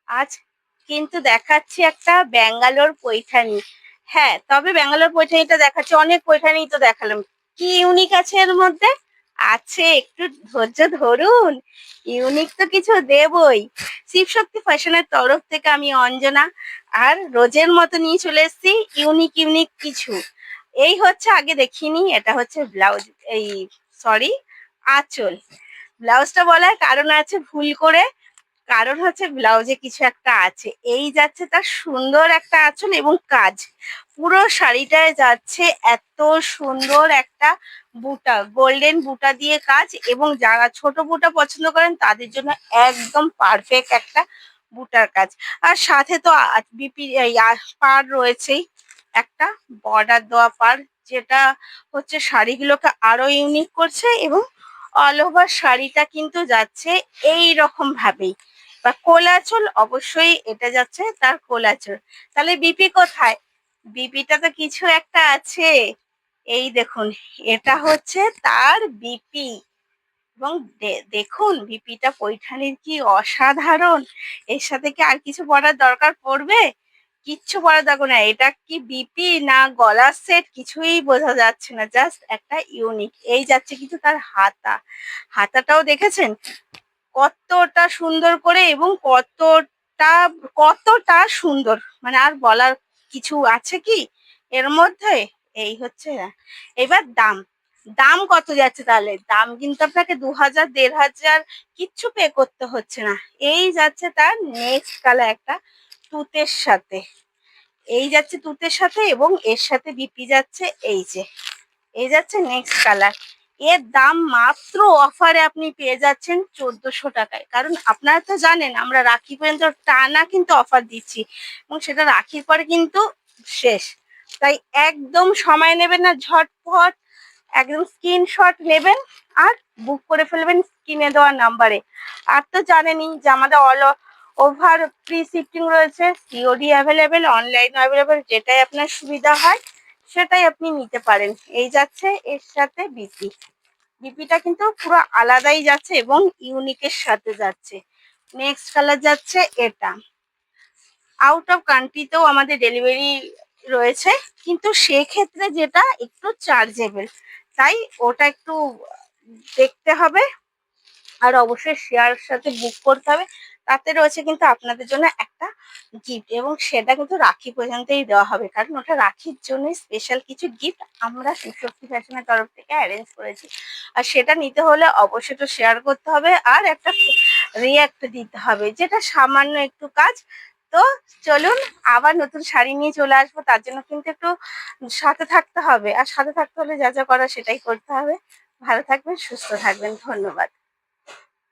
আজ কিন্তু দেখাচ্ছি একটা ব্যাঙ্গালোর পৈঠানি। হ্যাঁ, তবে ব্যাঙ্গালোর পৈঠানিটা দেখাচ্ছি, অনেক পৈঠানি তো দেখালাম। কি ইউনিক আছে এর মধ্যে? আছে, একটু ধৈর্য ধরুন। ইউনিক তো কিছু দেবই। শিবশক্তি ফ্যাশনের তরফ থেকে আমি অঞ্জনা, আর রোজের মতো নিয়ে চলে এসেছি ইউনিক ইউনিক কিছু। এই হচ্ছে, আগে দেখিনি, এটা হচ্ছে ব্লাউজ, এই সরি, আঁচল। ব্লাউজটা বলার কারণ আছে ভুল করে, কারণ হচ্ছে ব্লাউজে কিছু একটা আছে। এই যাচ্ছে তার সুন্দর একটা আঁচল এবং কাজ, পুরো শাড়িটায় যাচ্ছে এত সুন্দর একটা বুটা, গোল্ডেন বুটা দিয়ে কাজ, এবং যারা ছোট বুটা পছন্দ করেন তাদের জন্য একদম পারফেক্ট একটা বুটার কাজ। আর সাথে তো বিপি পাড় রয়েছেই, একটা বর্ডার দেওয়া পাড়, যেটা হচ্ছে শাড়িগুলোকে আরো ইউনিক করছে। এবং অল ওভার শাড়িটা কিন্তু যাচ্ছে এই রকম ভাবেই, বা কোলাচল, অবশ্যই এটা যাচ্ছে তার কোলাচল। তাহলে বিপি কোথায়? বিপিটা তো কিছু একটা আছে। এই দেখুন, এটা হচ্ছে তার বিপি। এবং দেখুন বিপিটা পৈঠানির কি অসাধারণ। এর সাথে কি আর কিছু পরার দরকার পড়বে? কিচ্ছু পরার দরকার না। এটা কি বিপি না গলার সেট কিছুই বোঝা যাচ্ছে না, জাস্ট একটা ইউনিক। এই যাচ্ছে কিন্তু তার হাতা, হাতাটাও দেখেছেন কতটা সুন্দর করে, এবং কতটা কতটা সুন্দর, মানে আর বলার কিছু আছে কি এর মধ্যে? এই হচ্ছে। এবার দাম, দাম কত যাচ্ছে? তাহলে দাম কিন্তু আপনাকে 2000 1500 কিচ্ছু পে করতে হচ্ছে না। এই যাচ্ছে তার নেক্সট কালার, একটা তুতের সাথে। এই যাচ্ছে তুতের সাথে, এবং এর সাথে বিপি যাচ্ছে, এই যে এই যাচ্ছে নেক্সট কালার। এর দাম মাত্র অফারে আপনি পেয়ে যাচ্ছেন 1400 টাকায়। কারণ আপনারা তো জানেন আমরা রাখি পর্যন্ত টানা কিন্তু অফার দিচ্ছি, এবং সেটা রাখির পরে কিন্তু শেষ। তাই একদম সময় নেবেন না, ঝটপট একদম স্ক্রিনশট নেবেন আর বুক করে ফেলবেন স্ক্রিনে দেওয়া নাম্বারে। আর তো জানেনই যে আমাদের অল ওভার ফ্রি শিফটিং রয়েছে, সিওডি অ্যাভেলেবেল, অনলাইন অ্যাভেলেবেল, যেটাই আপনার সুবিধা হয় সেটাই আপনি নিতে পারেন। এই যাচ্ছে এর সাথে বিপি, বিপিটা কিন্তু পুরো আলাদাই যাচ্ছে এবং ইউনিকের সাথে যাচ্ছে। নেক্সট কালার যাচ্ছে এটা। আউট অফ কান্ট্রিতেও আমাদের ডেলিভারি রয়েছে, কিন্তু সেক্ষেত্রে যেটা একটু চার্জেবল, তাই ওটা একটু দেখতে হবে। আর অবশ্যই শেয়ার সাথে বুক করতে হবে। তাতে রয়েছে কিন্তু আপনাদের জন্য একটা গিফট, এবং সেটা কিন্তু রাখি পর্যন্তই দেওয়া হবে, কারণ ওটা রাখির জন্য স্পেশাল কিছু গিফট আমরা শিবশক্তি ফ্যাশনের তরফ থেকে অ্যারেঞ্জ করেছি। আর সেটা নিতে হলে অবশ্যই তো শেয়ার করতে হবে, আর একটা রিয়াক্ট দিতে হবে, যেটা সামান্য একটু কাজ। তো চলুন, আবার নতুন শাড়ি নিয়ে চলে আসবো, তার জন্য কিন্তু একটু সাথে থাকতে হবে, আর সাথে থাকতে হলে যা যা করা সেটাই করতে হবে। ভালো থাকবেন, সুস্থ থাকবেন, ধন্যবাদ।